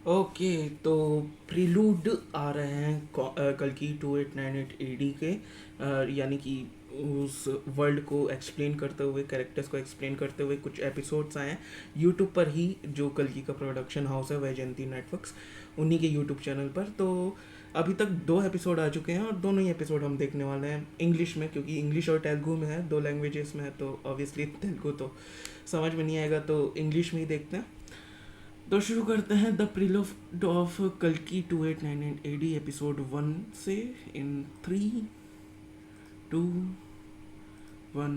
Okay, तो prelude आ रहे हैं कल की 2898 एडी के, यानी कि उस वर्ल्ड को एक्सप्लेन करते हुए, कैरेक्टर्स को एक्सप्लेन करते हुए कुछ एपिसोड्स आए हैं यूट्यूब पर ही। जो कल की का प्रोडक्शन हाउस है वैजयंती नेटवर्क्स, उन्हीं के यूट्यूब चैनल पर। तो अभी तक 2 एपिसोड आ चुके हैं और दोनों ही एपिसोड हम देखने वाले हैं इंग्लिश में, क्योंकि इंग्लिश और तेलुगु में है, 2 लैंग्वेजेस में है। तो ऑब्वियसली तेलुगु तो समझ में नहीं आएगा, तो इंग्लिश में ही देखते हैं। तो शुरू करते हैं द प्रीलूड ऑफ कल्कि 2899 एडी एपिसोड 1 से, इन 3, 2, 1,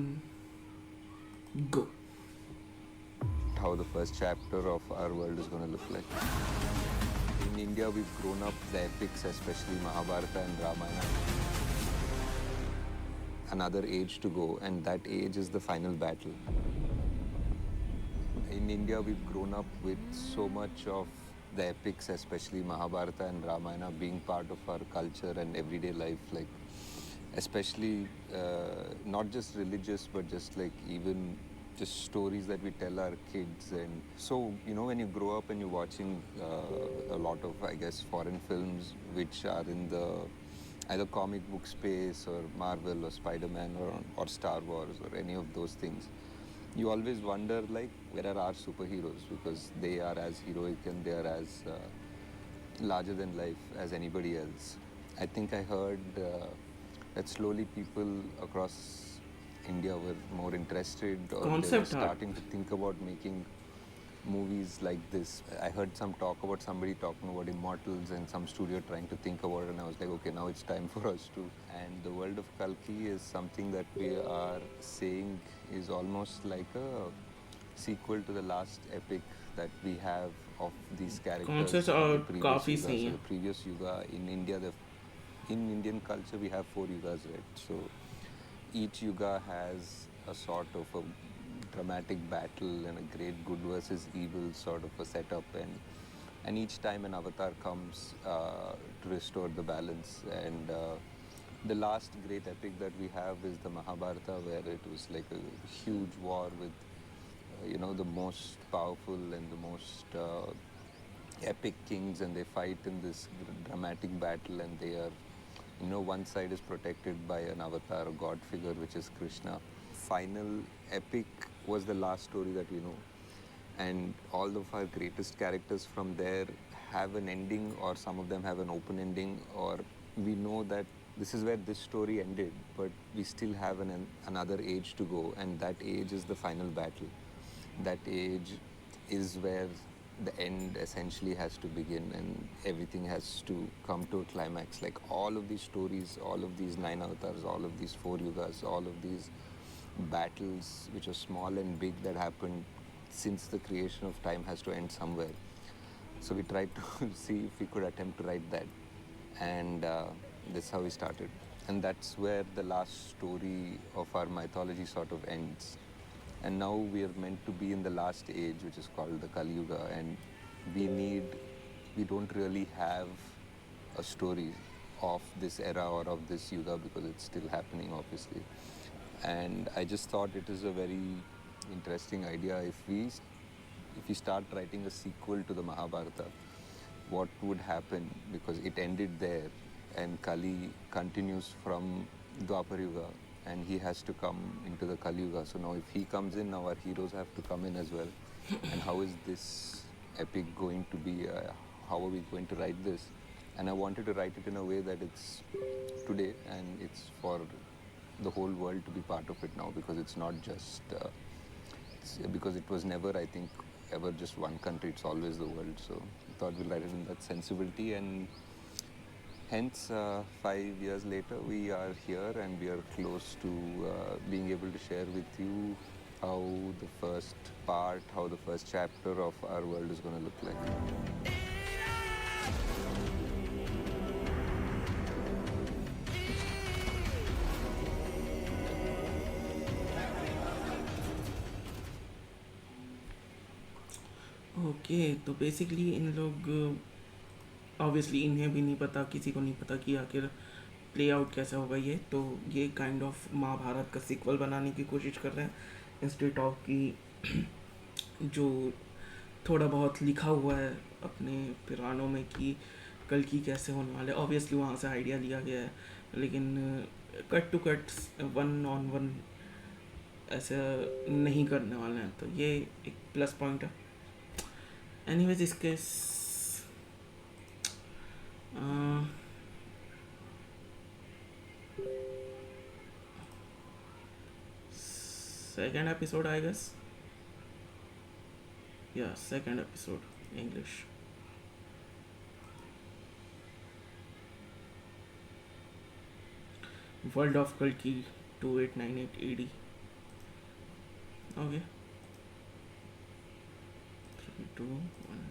गो। How the first chapter of our world is going to look like. In India, we've grown up the epics, especially Mahabharata and Ramayana. Another age to go, and that age is the final battle. In India, we've grown up with so much of the epics, especially Mahabharata and Ramayana, being part of our culture and everyday life, like especially not just religious, but just like even just stories that we tell our kids. And so, you know, when you grow up and you're watching a lot of, I guess, foreign films which are in the either comic book space or Marvel or Spider-Man or Star Wars or any of those things, you always wonder, like, where are our superheroes? Because they are as heroic and they are as larger than life as anybody else. I think I heard that slowly people across India were more interested, or they were concept art. starting to think about making movies like this. I heard some talk about somebody talking about Immortals and some studio trying to think about it, and I was like, okay, now it's time for us to. And the world of Kalki is something that we are saying is almost like a sequel to the last epic that we have of these characters concept of the art previous काफ़ी yuga. सही So है। the previous yuga in India, in Indian culture, we have 4 yugas, right? So each yuga has a sort of a dramatic battle and a great good versus evil sort of a setup, and each time an avatar comes to restore the balance. And the last great epic that we have is the Mahabharata, where it was like a huge war with the most powerful and the most epic kings, and they fight in this dramatic battle, and they are, one side is protected by an avatar, a god figure, which is Krishna. Final epic was the last story that we know, and all of our greatest characters from there have an ending, or some of them have an open ending, or we know that this is where this story ended, but we still have another age to go, and that age is the final battle. That age is where the end essentially has to begin, and everything has to come to a climax. Like all of these stories, all of these 9 avatars, all of these 4 yugas, all of these battles which are small and big that happened since the creation of time has to end somewhere. So we tried to see if we could attempt to write that, and that's how we started. And that's where the last story of our mythology sort of ends. And now we are meant to be in the last age, which is called the Kali Yuga, and we don't really have a story of this era or of this yuga because it's still happening, obviously. And I just thought it is a very interesting idea if we start writing a sequel to the Mahabharata, what would happen, because it ended there and Kali continues from Dwapar Yuga and he has to come into the Kali Yuga. So now if he comes in, now our heroes have to come in as well. And how is this epic going to be? How are we going to write this? And I wanted to write it in a way that it's today and it's for the whole world to be part of it now, because it's not just because it was never, I think, ever just one country. It's always the world. So I thought we'll write it in that sensibility, and hence 5 years later we are here and we are close to being able to share with you how the first part, how the first chapter of our world is going to look like. Okay, तो basically इन लोग, obviously इन्हें भी नहीं पता, किसी को नहीं पता कि आखिर प्ले आउट कैसे होगा ये। तो ये काइंड ऑफ महाभारत का सीक्वल बनाने की कोशिश कर रहे हैं, इंस्टेड ऑफ कि जो थोड़ा बहुत लिखा हुआ है अपने पुराणों में कि कल्कि कैसे होने वाला है। ऑब्वियसली वहाँ से आइडिया लिया गया है, लेकिन cut to cut one on one ऐसा नहीं करने वाले हैं, तो ये एक प्लस पॉइंट है। एनीवेज इसके सेकेंड एपिसोड आई गेस, या second episode English. World of कल्कि 2898 AD। Okay, 3 2 1।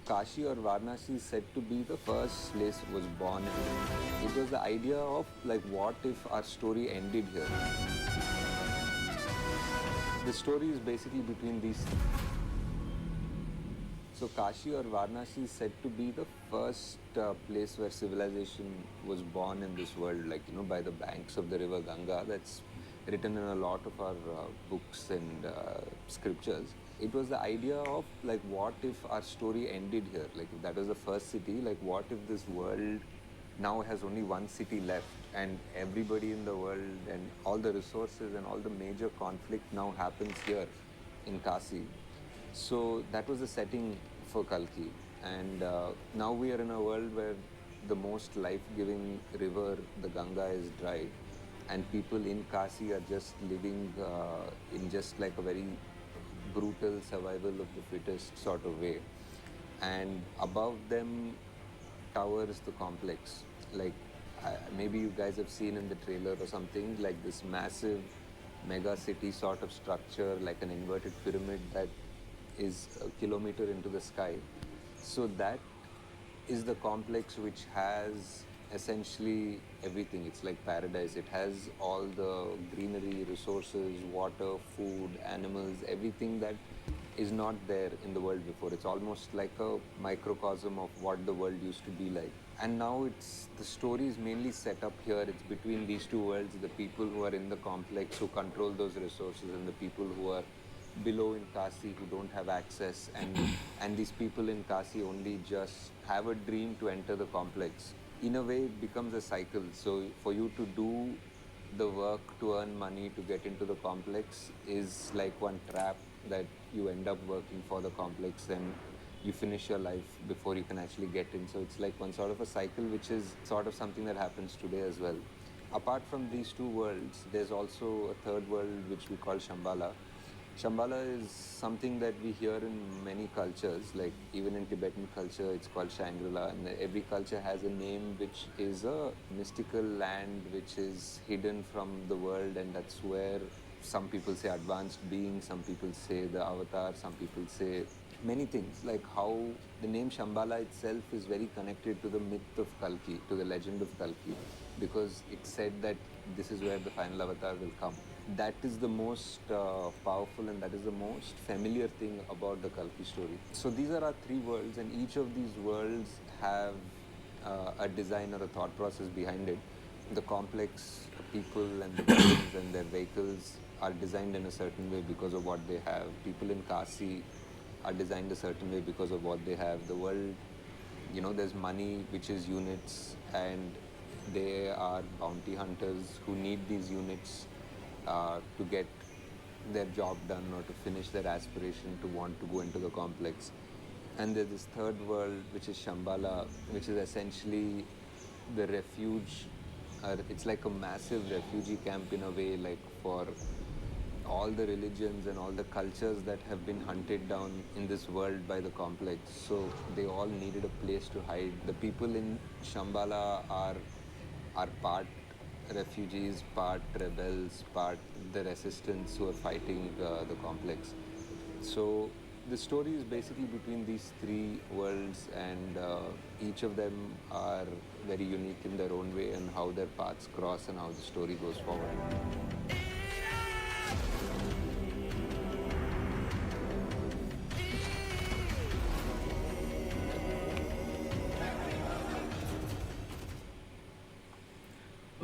Kashi or Varanasi is said to be the first place was born. It was the idea of like, what if our story ended here? The story is basically between these. So Kashi or Varanasi is said to be the first place where civilization was born in this world, like, you know, by the banks of the river Ganga. That's written in a lot of our books and scriptures. It was the idea of like, what if our story ended here? Like, if that was the first city, like, what if this world now has only one city left, and everybody in the world and all the resources and all the major conflict now happens here in Kasi. So that was the setting for Kalki. And now we are in a world where the most life-giving river, the Ganga, is dried, and people in Kasi are just living in just like a very brutal survival of the fittest sort of way. And above them towers the complex. Like, maybe you guys have seen in the trailer or something, like this massive mega city sort of structure, like an inverted pyramid that is a kilometer into the sky. So that is the complex which has essentially everything. It's like paradise. It has all the greenery, resources, water, food, animals, everything that is not there in the world before. It's almost like a microcosm of what the world used to be like. And now the story is mainly set up here. It's between these two worlds, the people who are in the complex who control those resources, and the people who are below in Kasi who don't have access, and these people in Kasi only just have a dream to enter the complex. In a way, it becomes a cycle. So for you to do the work to earn money to get into the complex is like one trap that you end up working for the complex, and you finish your life before you can actually get in. So it's like one sort of a cycle, which is sort of something that happens today as well. Apart from these two worlds, there's also a third world which we call Shambhala. Shambhala is something that we hear in many cultures, like even in Tibetan culture, it's called Shangri-La, and every culture has a name which is a mystical land which is hidden from the world, and that's where some people say advanced beings, some people say the avatar, some people say many things, like how the name Shambhala itself is very connected to the myth of Kalki, to the legend of Kalki, because it's said that this is where the final avatar will come. That is the most powerful and that is the most familiar thing about the Kalki story. So these are our three worlds, and each of these worlds have a design or a thought process behind it. The complex people and the buildings and their vehicles are designed in a certain way because of what they have. People in Kasi are designed a certain way because of what they have. The world, you know, there's money which is units, and they are bounty hunters who need these units to get their job done or to finish their aspiration to want to go into the complex. And there's this third world, which is Shambhala, which is essentially the refuge. It's like a massive refugee camp in a way, like for all the religions and all the cultures that have been hunted down in this world by the complex. So they all needed a place to hide. The people in Shambhala are part refugees, part rebels, part the resistance who are fighting the complex. So the story is basically between these three worlds, and each of them are very unique in their own way, and how their paths cross and how the story goes forward.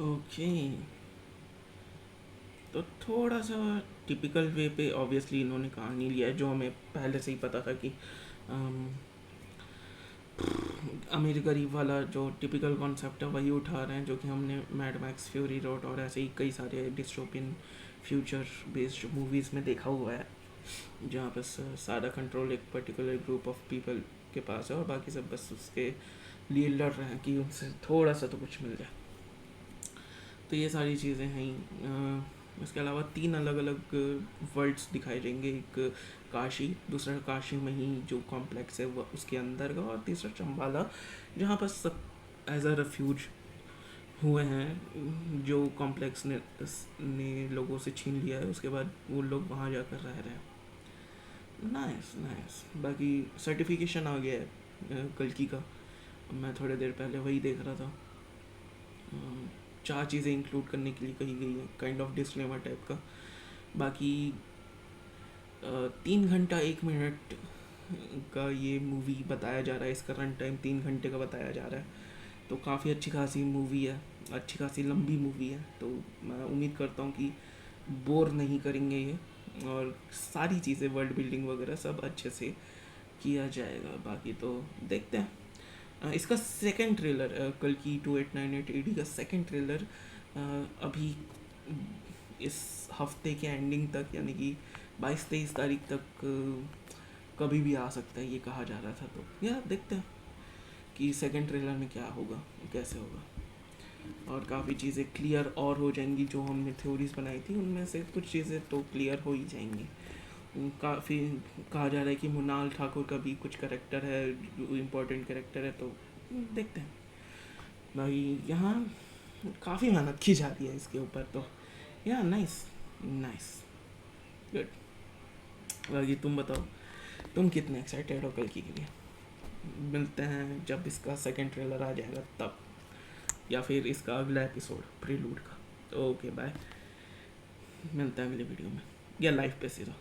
Okay, तो थोड़ा सा typical वे पे obviously इन्होंने कहानी लिया है, जो हमें पहले से ही पता था कि अमीर गरीब वाला जो टिपिकल कॉन्सेप्ट है वही उठा रहे हैं, जो कि हमने मैड मैक्स फ्यूरी रोड और ऐसे ही कई सारे डिस्टोपियन फ्यूचर बेस्ड मूवीज़ में देखा हुआ है, जहाँ बस सारा कंट्रोल एक पर्टिकुलर ग्रुप ऑफ पीपल के पास है और बाकी सब बस उसके लिए लड़ रहे हैं कि उनसे थोड़ा सा तो कुछ मिल जाए। तो ये सारी चीज़ें हैं। इसके अलावा 3 अलग अलग वर्ल्ड्स दिखाए जाएंगे, एक काशी, दूसरा काशी में ही जो कॉम्प्लेक्स है वो उसके अंदर का, और तीसरा चंबाला जहाँ पर सब एज अ रेफ्यूज हुए हैं, जो कॉम्प्लेक्स ने लोगों से छीन लिया है, उसके बाद वो लोग वहाँ जाकर रह रहे हैं। Nice nice. बाकी सर्टिफिकेशन आ गया है कल्कि का, मैं थोड़े देर पहले वही देख रहा था। 4 चीज़ें इंक्लूड करने के लिए कही गई है, काइंड ऑफ डिस्क्लेमर टाइप का। बाकी 3 घंटा 1 मिनट का ये मूवी बताया जा रहा है, इसका रन टाइम 3 घंटे का बताया जा रहा है, तो काफ़ी अच्छी खासी मूवी है, अच्छी खासी लंबी मूवी है। तो मैं उम्मीद करता हूँ कि बोर नहीं करेंगे ये, और सारी चीज़ें वर्ल्ड बिल्डिंग वगैरह सब अच्छे से किया जाएगा। बाकी तो देखते हैं। इसका सेकंड ट्रेलर कल की 2898 एडी का सेकंड ट्रेलर अभी इस हफ्ते के एंडिंग तक, यानी कि 22-23 तारीख तक कभी भी आ सकता है, ये कहा जा रहा था। तो यार देखते हैं कि सेकंड ट्रेलर में क्या होगा, कैसे होगा, और काफ़ी चीज़ें क्लियर और हो जाएंगी। जो हमने थ्योरीज बनाई थी उनमें से कुछ चीज़ें तो क्लियर हो ही जाएंगी। काफ़ी कहा जा रहा है कि मुनाल ठाकुर का भी कुछ करेक्टर है, इम्पोर्टेंट करेक्टर है, तो देखते हैं। भाई यहाँ काफ़ी मेहनत की जा रही है इसके ऊपर, तो या नाइस नाइस गुड। बाकी तुम बताओ, तुम कितने एक्साइटेड हो कल की के लिए? मिलते हैं जब इसका सेकंड ट्रेलर आ जाएगा तब, या फिर इसका अगला एपिसोड प्रीलूड का। ओके बाय, मिलते हैं अगले वीडियो में या लाइव पे सीधा।